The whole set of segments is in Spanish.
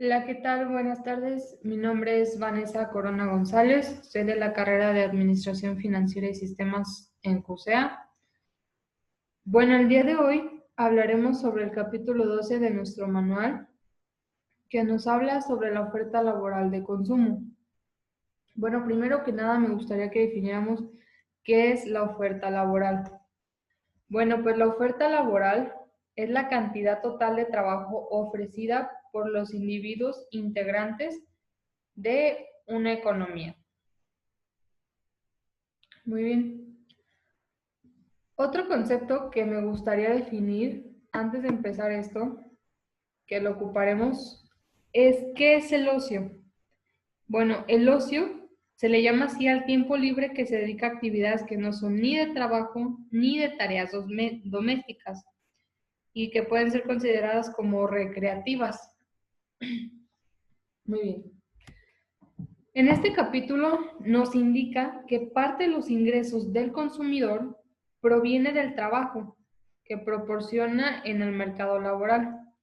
Hola, ¿qué tal? Buenas tardes. Mi nombre es Vanessa Corona González. Soy de la carrera de Administración Financiera y Sistemas en CUSEA. Bueno, el día de hoy hablaremos sobre el capítulo 12 de nuestro manual, que nos habla sobre la oferta laboral de consumo. Bueno, primero que nada me gustaría que definiéramos qué es la oferta laboral. Bueno, pues la oferta laboral es la cantidad total de trabajo ofrecida por los individuos integrantes de una economía. Muy bien. Otro concepto que me gustaría definir antes de empezar esto, que lo ocuparemos, es ¿qué es el ocio? Bueno, el ocio se le llama así al tiempo libre que se dedica a actividades que no son ni de trabajo ni de tareas domésticas y que pueden ser consideradas como recreativas. Muy bien. En este capítulo nos indica que parte de los ingresos del consumidor proviene del trabajo que proporciona en el mercado laboral.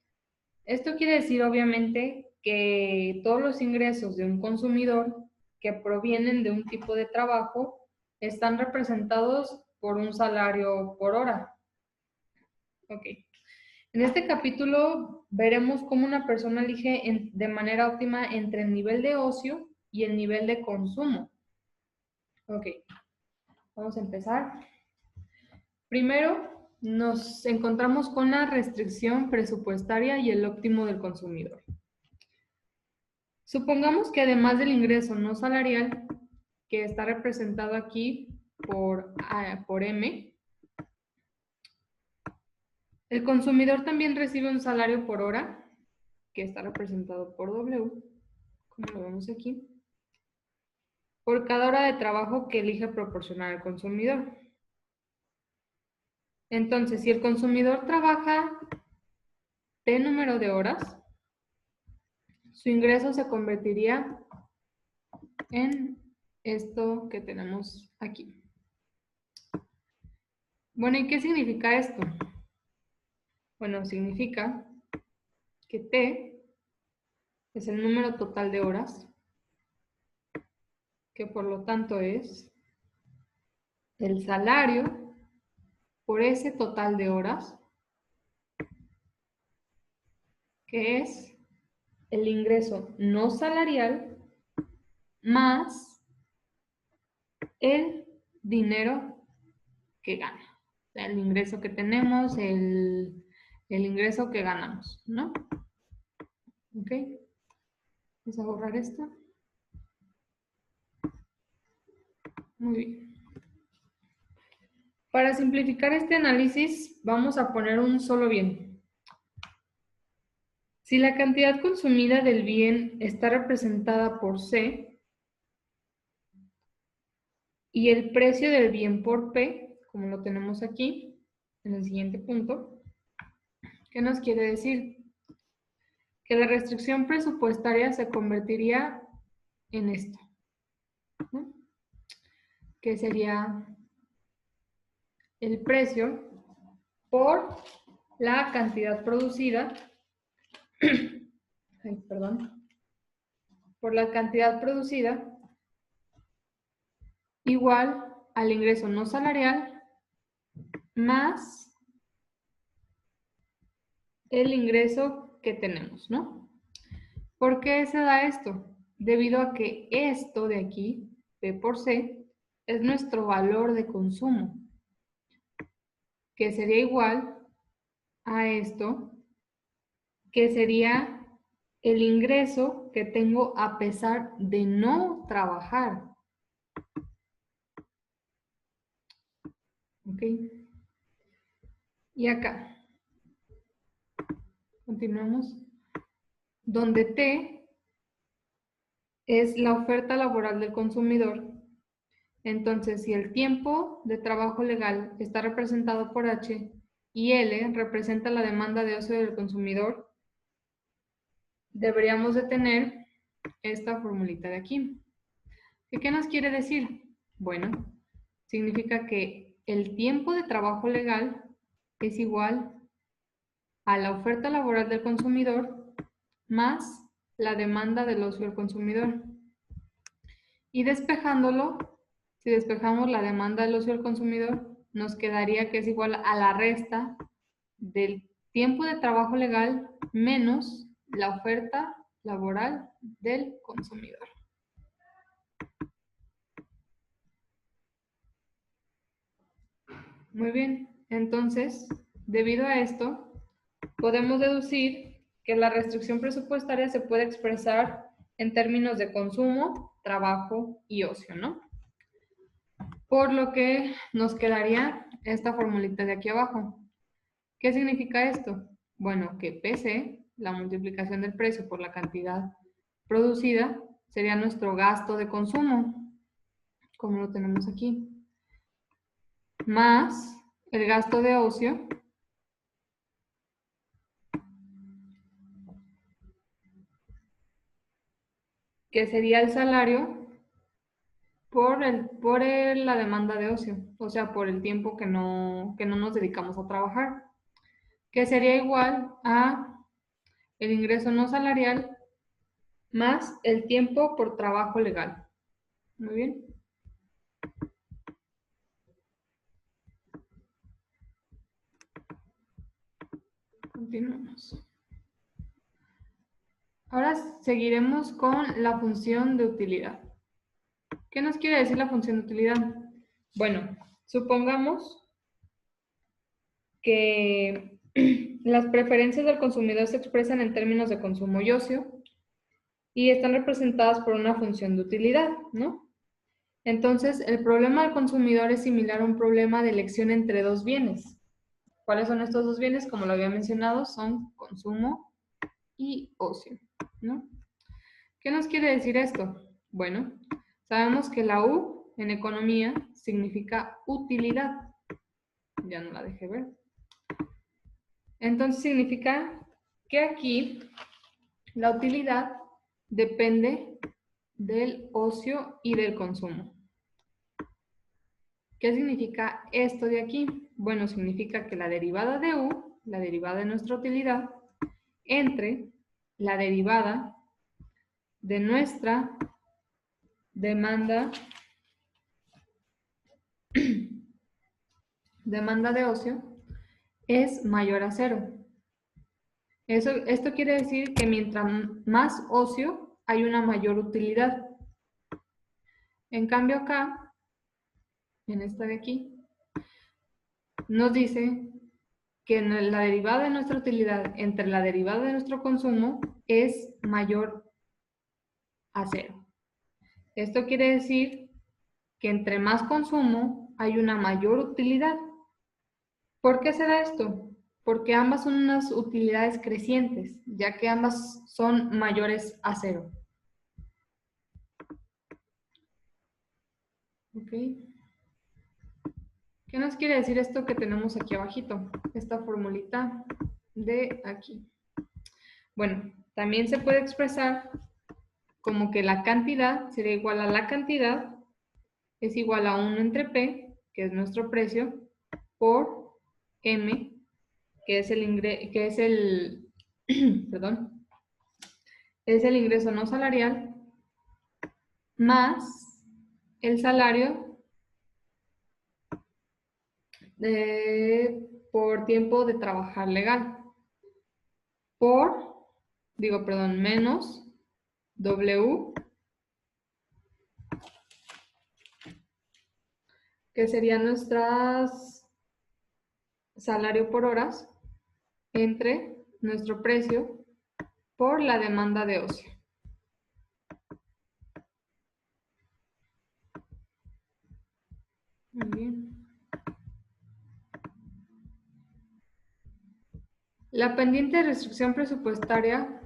Esto quiere decir, obviamente, que todos los ingresos de un consumidor que provienen de un tipo de trabajo están representados por un salario por hora. Ok. En este capítulo veremos cómo una persona elige de manera óptima entre el nivel de ocio y el nivel de consumo. Ok, vamos a empezar. Primero, nos encontramos con la restricción presupuestaria y el óptimo del consumidor. Supongamos que además del ingreso no salarial, que está representado aquí por M, el consumidor también recibe un salario por hora, que está representado por W, como lo vemos aquí, por cada hora de trabajo que elige proporcionar al consumidor. Entonces, si el consumidor trabaja T número de horas, su ingreso se convertiría en esto que tenemos aquí. Bueno, ¿y qué significa esto? Bueno, significa que T es el número total de horas, que por lo tanto es el salario por ese total de horas, que es el ingreso no salarial más el dinero que gana. O sea, el ingreso que tenemos, el ingreso que ganamos, ¿no? ¿Ok? Vamos a borrar esto. Muy bien. Para simplificar este análisis, vamos a poner un solo bien. Si la cantidad consumida del bien está representada por C y el precio del bien por P, como lo tenemos aquí, en el siguiente punto, ¿qué nos quiere decir? Que la restricción presupuestaria se convertiría en esto, ¿no? Que sería el precio por la cantidad producida, por la cantidad producida igual al ingreso no salarial más el ingreso que tenemos, ¿no? ¿Por qué se da esto? Debido a que esto de aquí, P por C, es nuestro valor de consumo, que sería igual a esto, que sería el ingreso que tengo a pesar de no trabajar. ¿Ok? Y acá, continuamos, donde T es la oferta laboral del consumidor. Entonces, si el tiempo de trabajo legal está representado por H y L representa la demanda de ocio del consumidor, deberíamos de tener esta formulita de aquí. ¿Qué nos quiere decir? Bueno, significa que el tiempo de trabajo legal es igual a la oferta laboral del consumidor más la demanda del ocio del consumidor. Y despejándolo, si despejamos la demanda del ocio del consumidor, nos quedaría que es igual a la resta del tiempo de trabajo legal menos la oferta laboral del consumidor. Muy bien, entonces, debido a esto, podemos deducir que la restricción presupuestaria se puede expresar en términos de consumo, trabajo y ocio, ¿no? Por lo que nos quedaría esta formulita de aquí abajo. ¿Qué significa esto? Bueno, que PC, la multiplicación del precio por la cantidad producida, sería nuestro gasto de consumo, como lo tenemos aquí, más el gasto de ocio, que sería el salario por la demanda de ocio, o sea, por el tiempo que no nos dedicamos a trabajar, que sería igual a el ingreso no salarial más el tiempo por trabajo legal. Muy bien. Continuamos. Ahora seguiremos con la función de utilidad. ¿Qué nos quiere decir la función de utilidad? Bueno, supongamos que las preferencias del consumidor se expresan en términos de consumo y ocio y están representadas por una función de utilidad, ¿no? Entonces, el problema del consumidor es similar a un problema de elección entre dos bienes. ¿Cuáles son estos dos bienes? Como lo había mencionado, son consumo y ocio, ¿no? ¿Qué nos quiere decir esto? Bueno, sabemos que la U en economía significa utilidad. Ya no la dejé ver. Entonces significa que aquí la utilidad depende del ocio y del consumo. ¿Qué significa esto de aquí? Bueno, significa que la derivada de U, la derivada de nuestra utilidad, entre la derivada de nuestra demanda de ocio es mayor a 0. Esto quiere decir que mientras más ocio, hay una mayor utilidad. En cambio acá, en esta de aquí, nos dice que la derivada de nuestra utilidad entre la derivada de nuestro consumo es mayor a 0. Esto quiere decir que entre más consumo, hay una mayor utilidad. ¿Por qué se da esto? Porque ambas son unas utilidades crecientes, ya que ambas son mayores a 0. ¿Ok? ¿Qué nos quiere decir esto que tenemos aquí abajito? Esta formulita de aquí. Bueno, también se puede expresar como que la cantidad sería igual a la cantidad es igual a 1 entre P, que es nuestro precio, por M, que es perdón, es el ingreso no salarial, más el salario por tiempo de trabajar legal, menos W, que sería nuestras salario por horas, entre nuestro precio por la demanda de ocio. Muy bien. La pendiente de restricción presupuestaria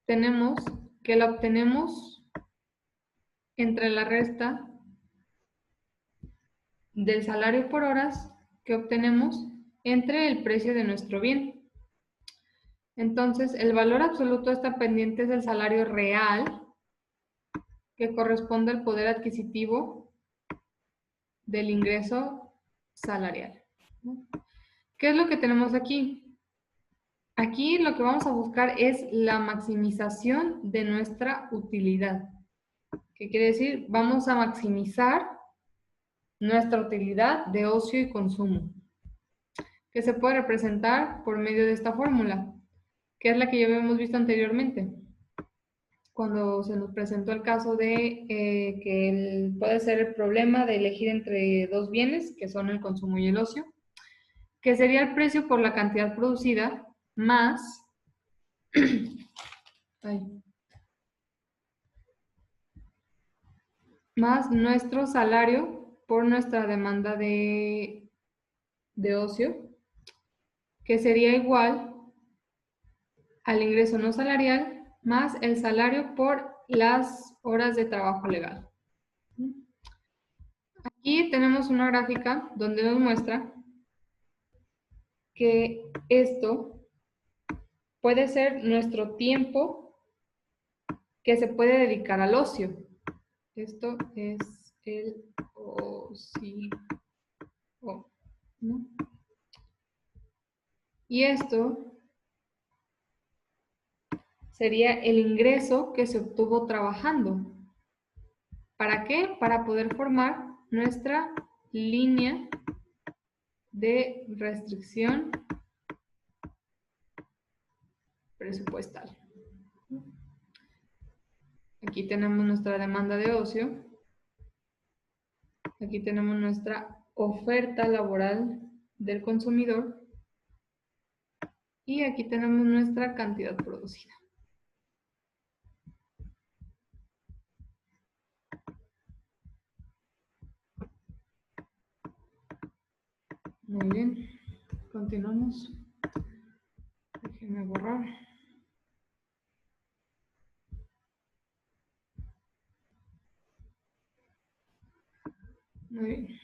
tenemos que la obtenemos entre la resta del salario por horas que obtenemos entre el precio de nuestro bien. Entonces, el valor absoluto de esta pendiente es el salario real que corresponde al poder adquisitivo del ingreso salarial. ¿Qué es lo que tenemos aquí? Aquí lo que vamos a buscar es la maximización de nuestra utilidad. ¿Qué quiere decir? Vamos a maximizar nuestra utilidad de ocio y consumo, que se puede representar por medio de esta fórmula, que es la que ya habíamos visto anteriormente, cuando se nos presentó el caso de que puede ser el problema de elegir entre dos bienes, que son el consumo y el ocio, que sería el precio por la cantidad producida más más nuestro salario por nuestra demanda de ocio, que sería igual al ingreso no salarial más el salario por las horas de trabajo legal. Aquí tenemos una gráfica donde nos muestra que esto puede ser nuestro tiempo que se puede dedicar al ocio. Esto es el ocio, ¿no? Y esto sería el ingreso que se obtuvo trabajando. ¿Para qué? Para poder formar nuestra línea de restricción presupuestal. Aquí tenemos nuestra demanda de ocio. Aquí tenemos nuestra oferta laboral del consumidor. Y aquí tenemos nuestra cantidad producida. Muy bien, continuamos. Déjenme borrar. Muy bien.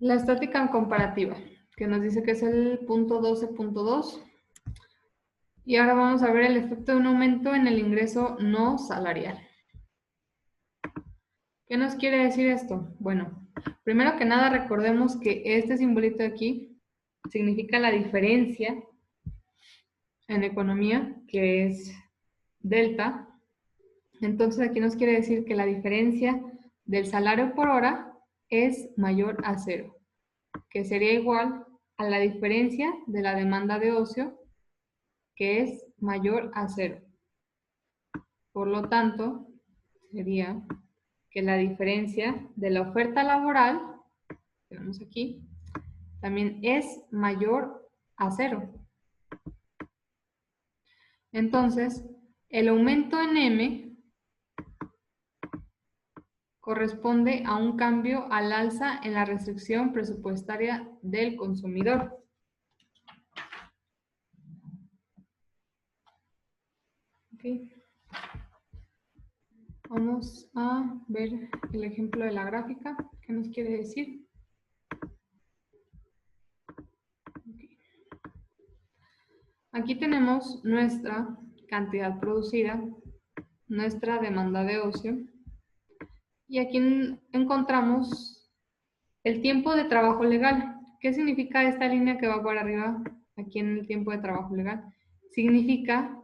La estática comparativa, que nos dice que es el punto 12.2. Y ahora vamos a ver el efecto de un aumento en el ingreso no salarial. ¿Qué nos quiere decir esto? Bueno, primero que nada recordemos que este simbolito de aquí significa la diferencia en economía, que es delta. Entonces aquí nos quiere decir que la diferencia del salario por hora es mayor a 0, que sería igual a la diferencia de la demanda de ocio, que es mayor a 0. Por lo tanto, sería que la diferencia de la oferta laboral, que vemos aquí, también es mayor a 0. Entonces, el aumento en M corresponde a un cambio al alza en la restricción presupuestaria del consumidor. Okay. Vamos a ver el ejemplo de la gráfica. ¿Qué nos quiere decir? Okay. Aquí tenemos nuestra cantidad producida, nuestra demanda de ocio, y aquí encontramos el tiempo de trabajo legal. ¿Qué significa esta línea que va por arriba, aquí en el tiempo de trabajo legal? Significa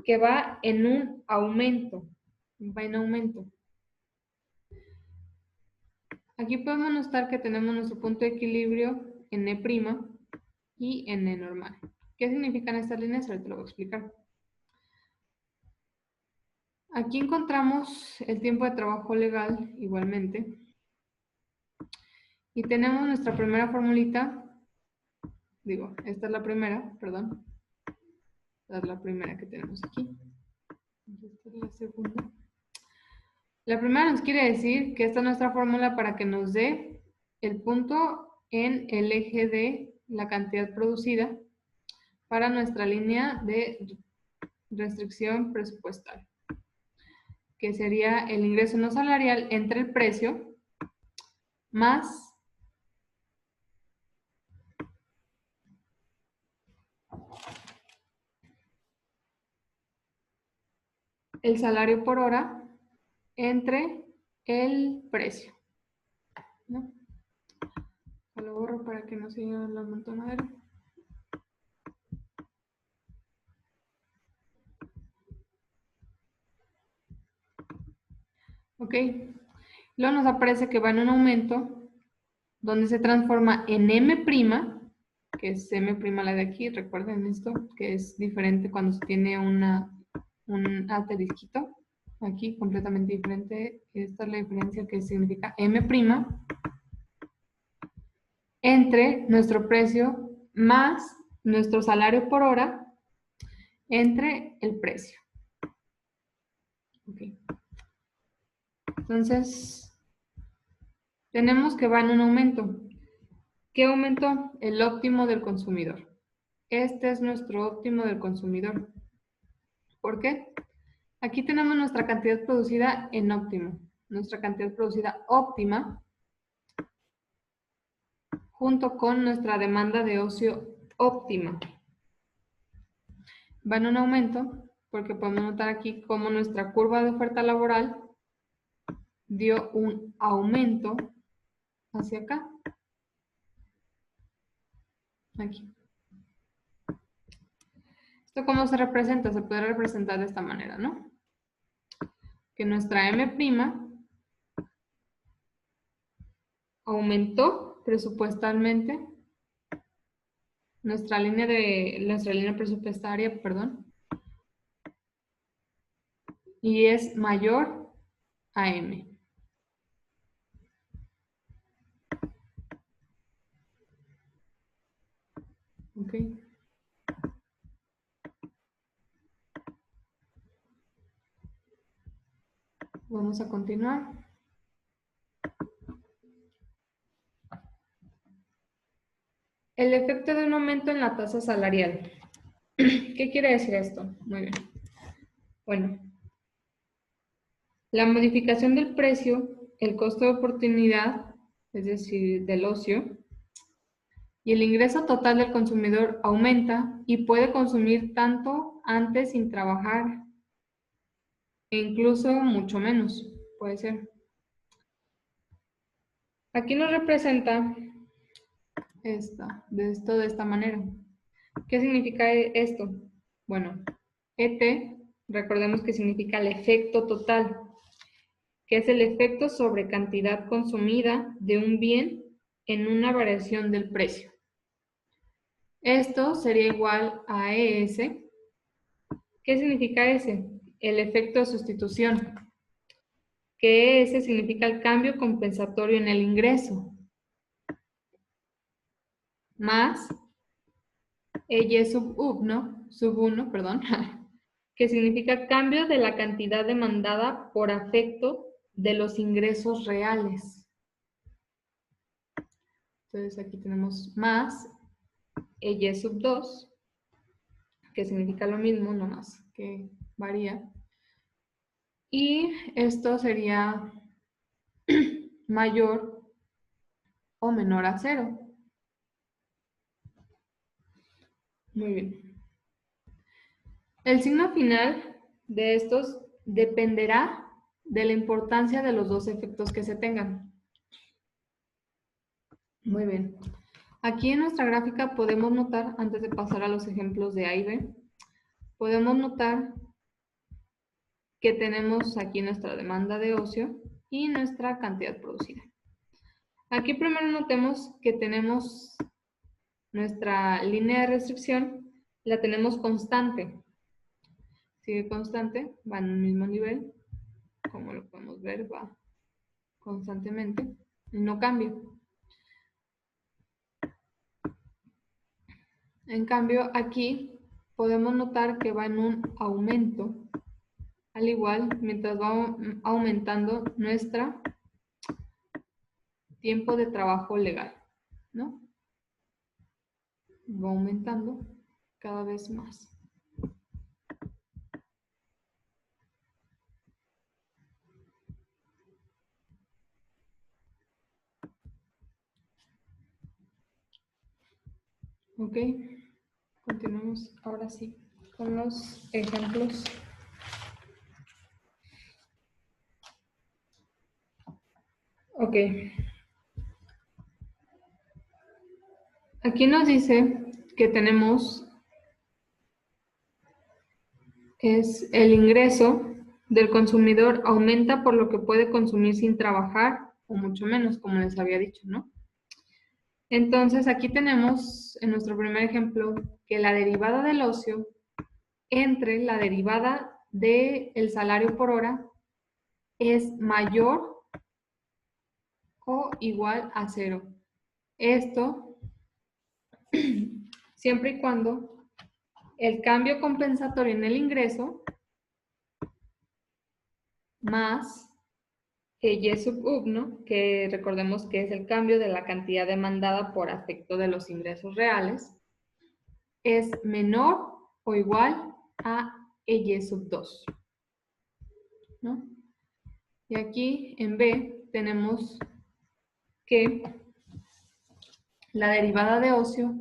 que va en un aumento, va en aumento. Aquí podemos notar que tenemos nuestro punto de equilibrio en E' y en E normal. ¿Qué significan estas líneas? Ahorita lo voy a explicar. Aquí encontramos el tiempo de trabajo legal igualmente. Y tenemos nuestra primera formulita. Digo, esta es la primera, perdón. Esta es la primera que tenemos aquí. Esta es la segunda. La primera nos quiere decir que esta es nuestra fórmula para que nos dé el punto en el eje de la cantidad producida para nuestra línea de restricción presupuestal, que sería el ingreso no salarial entre el precio más el salario por hora entre el precio, ¿no? Lo borro para que no se lleve la montonadera. Ok. Luego nos aparece que va en un aumento donde se transforma en M', que es M' la de aquí, recuerden esto, que es diferente cuando se tiene un asterisquito, aquí completamente diferente, esta es la diferencia que significa M', entre nuestro precio más nuestro salario por hora, entre el precio. Okay. Entonces, tenemos que va en un aumento. ¿Qué aumento? El óptimo del consumidor. Este es nuestro óptimo del consumidor. ¿Por qué? Aquí tenemos nuestra cantidad producida en óptimo. Nuestra cantidad producida óptima junto con nuestra demanda de ocio óptima. Va en un aumento porque podemos notar aquí cómo nuestra curva de oferta laboral dio un aumento hacia acá. Aquí. ¿Esto cómo se representa? Se puede representar de esta manera, ¿no? Que nuestra M' aumentó presupuestalmente nuestra línea presupuestaria, perdón, y es mayor a M. ¿Ok? Vamos a continuar. El efecto de un aumento en la tasa salarial. ¿Qué quiere decir esto? Muy bien. Bueno, la modificación del precio, el costo de oportunidad, es decir, del ocio, y el ingreso total del consumidor aumenta y puede consumir tanto antes sin trabajar, e incluso mucho menos, puede ser. Aquí nos representa esto de esta manera. ¿Qué significa esto? Bueno, ET, recordemos que significa el efecto total, que es el efecto sobre cantidad consumida de un bien en una variación del precio. Esto sería igual a ES. ¿Qué significa ese? El efecto de sustitución, que ese significa el cambio compensatorio en el ingreso, más Y sub 1, perdón, que significa cambio de la cantidad demandada por afecto de los ingresos reales. Entonces aquí tenemos más Y sub 2, que significa lo mismo, no más que varía. Y esto sería mayor o menor a 0. Muy bien. El signo final de estos dependerá de la importancia de los dos efectos que se tengan. Muy bien. Aquí en nuestra gráfica podemos notar, antes de pasar a los ejemplos de A y B, podemos notar que tenemos aquí nuestra demanda de ocio y nuestra cantidad producida. Aquí primero notemos que tenemos nuestra línea de restricción, la tenemos constante. Sigue constante, va en el mismo nivel, como lo podemos ver, va constantemente y no cambia. En cambio, aquí podemos notar que va en un aumento, al igual mientras va aumentando nuestro tiempo de trabajo legal, ¿no? Va aumentando cada vez más. Ok, continuamos ahora sí con los ejemplos. Ok. Aquí nos dice que tenemos es el ingreso del consumidor aumenta por lo que puede consumir sin trabajar o mucho menos, como les había dicho, ¿no? Entonces aquí tenemos en nuestro primer ejemplo que la derivada del ocio entre la derivada del salario por hora es mayor o igual a 0. Esto siempre y cuando el cambio compensatorio en el ingreso más Y sub up, ¿no? Que recordemos que es el cambio de la cantidad demandada por afecto de los ingresos reales, es menor o igual a Y sub 2, ¿no? Y aquí en B tenemos que la derivada de ocio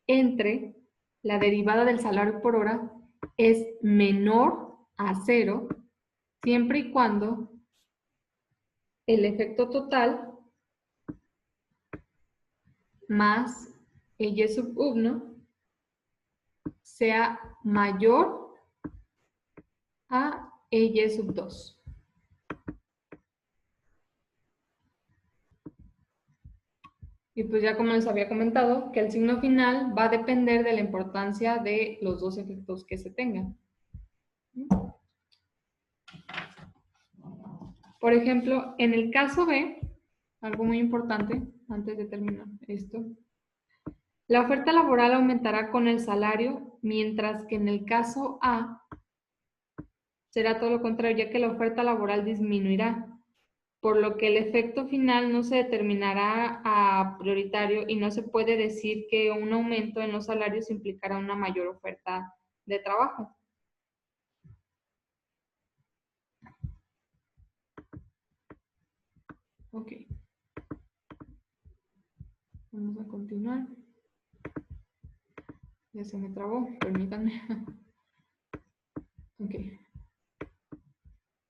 entre la derivada del salario por hora es menor a 0 siempre y cuando el efecto total más Y sub 1 sea mayor a Y sub 2. Y pues ya como les había comentado, que el signo final va a depender de la importancia de los dos efectos que se tengan. Por ejemplo, en el caso B, algo muy importante antes de terminar esto, la oferta laboral aumentará con el salario, mientras que en el caso A será todo lo contrario, ya que la oferta laboral disminuirá, por lo que el efecto final no se determinará a prioritario y no se puede decir que un aumento en los salarios implicará una mayor oferta de trabajo. Ok, vamos a continuar. Ya se me trabó, permítanme. Ok.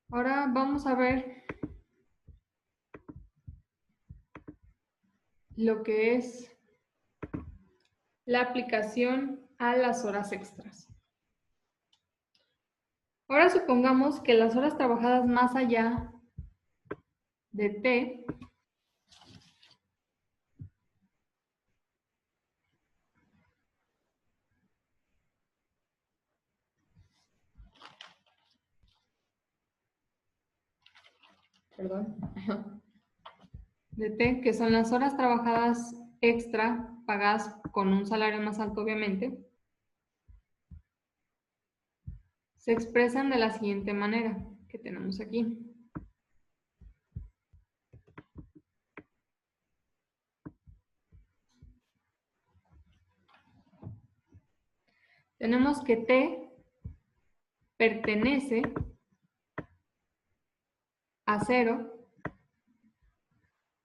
Ahora vamos a ver lo que es la aplicación a las horas extras. Ahora supongamos que las horas trabajadas más allá de T perdón, de T, que son las horas trabajadas extra pagadas con un salario más alto, obviamente, se expresan de la siguiente manera que tenemos aquí. Tenemos que T pertenece a 0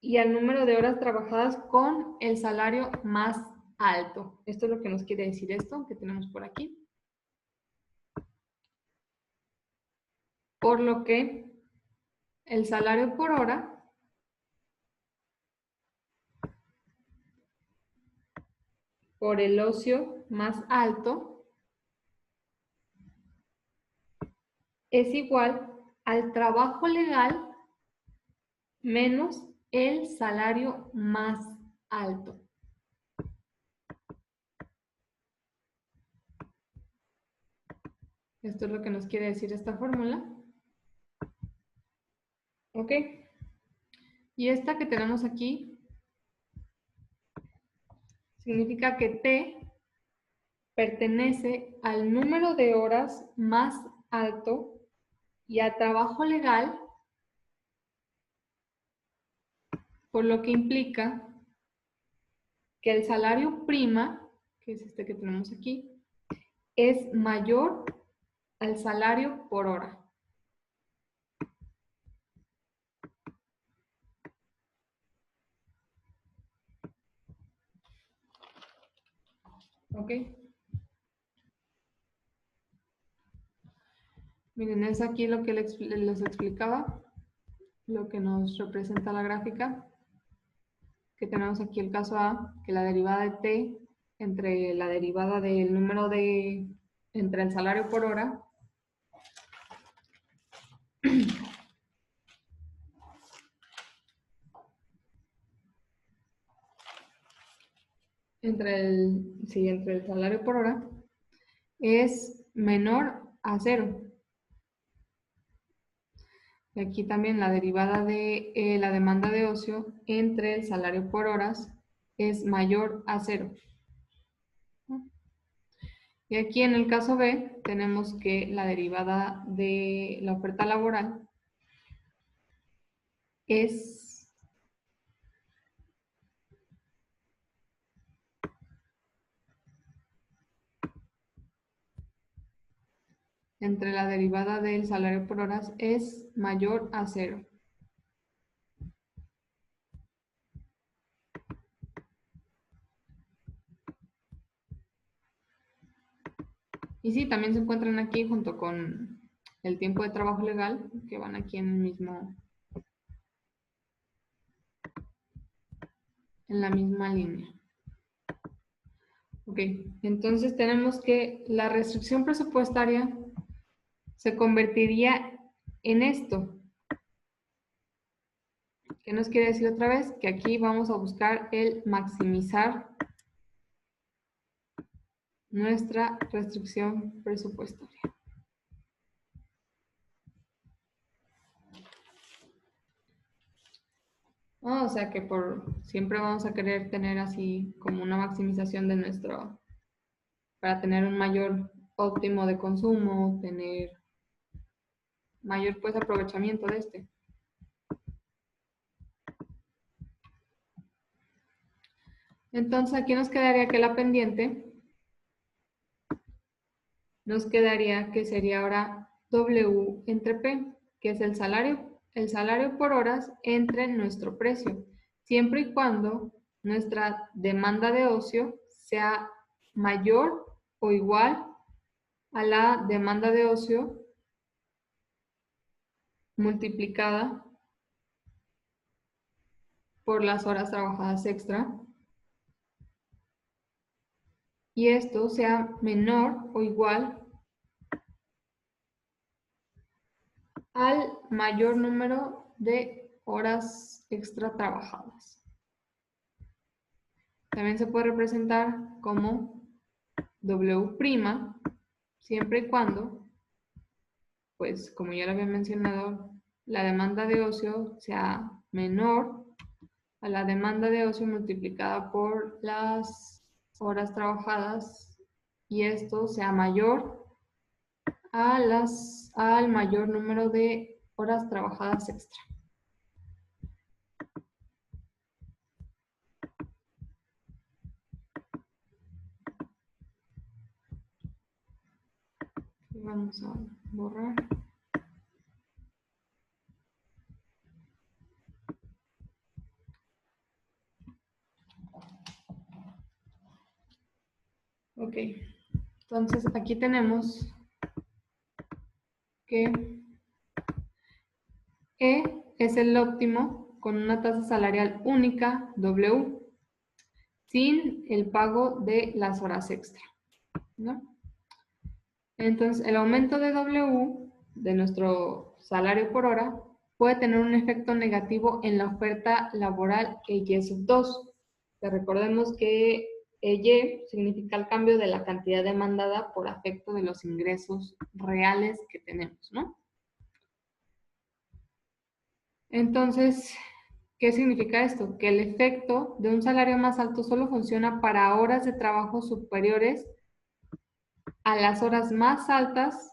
y al número de horas trabajadas con el salario más alto. Esto es lo que nos quiere decir esto que tenemos por aquí. Por lo que el salario por hora por el ocio más alto es igual al trabajo legal menos el salario más alto. Esto es lo que nos quiere decir esta fórmula. ¿Ok? Y esta que tenemos aquí significa que T pertenece al número de horas más alto y a trabajo legal, por lo que implica que el salario prima, que es este que tenemos aquí, es mayor al salario por hora. ¿Ok? Miren, es aquí lo que les explicaba, lo que nos representa la gráfica. que tenemos aquí el caso A, que la derivada de t entre la derivada del número entre el salario por hora entre el salario por hora es menor a 0. Y aquí también la derivada de la demanda de ocio entre el salario por horas es mayor a 0. Y aquí en el caso B tenemos que la derivada de la oferta laboral es entre la derivada del salario por horas es mayor a 0. Y sí, también se encuentran aquí junto con el tiempo de trabajo legal, que van aquí en la misma línea. Ok, entonces tenemos que la restricción presupuestaria se convertiría en esto. ¿Qué nos quiere decir otra vez? Que aquí vamos a buscar el maximizar nuestra restricción presupuestaria. O sea que siempre vamos a querer tener así como una maximización de para tener un mayor óptimo de consumo, tener mayor pues aprovechamiento de este. Entonces aquí nos quedaría que la pendiente nos quedaría que sería ahora W entre P, que es el salario por horas entre nuestro precio, siempre y cuando nuestra demanda de ocio sea mayor o igual a la demanda de ocio multiplicada por las horas trabajadas extra, y esto sea menor o igual al mayor número de horas extra trabajadas. También se puede representar como W', siempre y cuando, pues como ya lo había mencionado, la demanda de ocio sea menor a la demanda de ocio multiplicada por las horas trabajadas, y esto sea mayor al mayor número de horas trabajadas extra. Y vamos a borrar. Ok, entonces aquí tenemos que E es el óptimo con una tasa salarial única, W, sin el pago de las horas extra, ¿no? Entonces, el aumento de W, de nuestro salario por hora, puede tener un efecto negativo en la oferta laboral EY sub 2. Que recordemos que EY significa el cambio de la cantidad demandada por efecto de los ingresos reales que tenemos, ¿no? Entonces, ¿qué significa esto? Que el efecto de un salario más alto solo funciona para horas de trabajo superiores a las horas más altas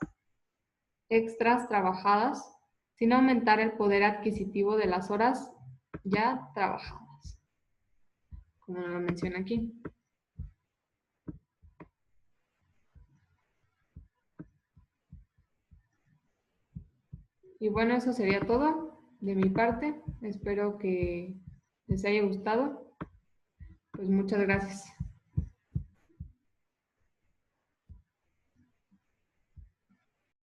extras trabajadas, sin aumentar el poder adquisitivo de las horas ya trabajadas, como lo menciona aquí. Y bueno, eso sería todo de mi parte. Espero que les haya gustado. Pues muchas gracias.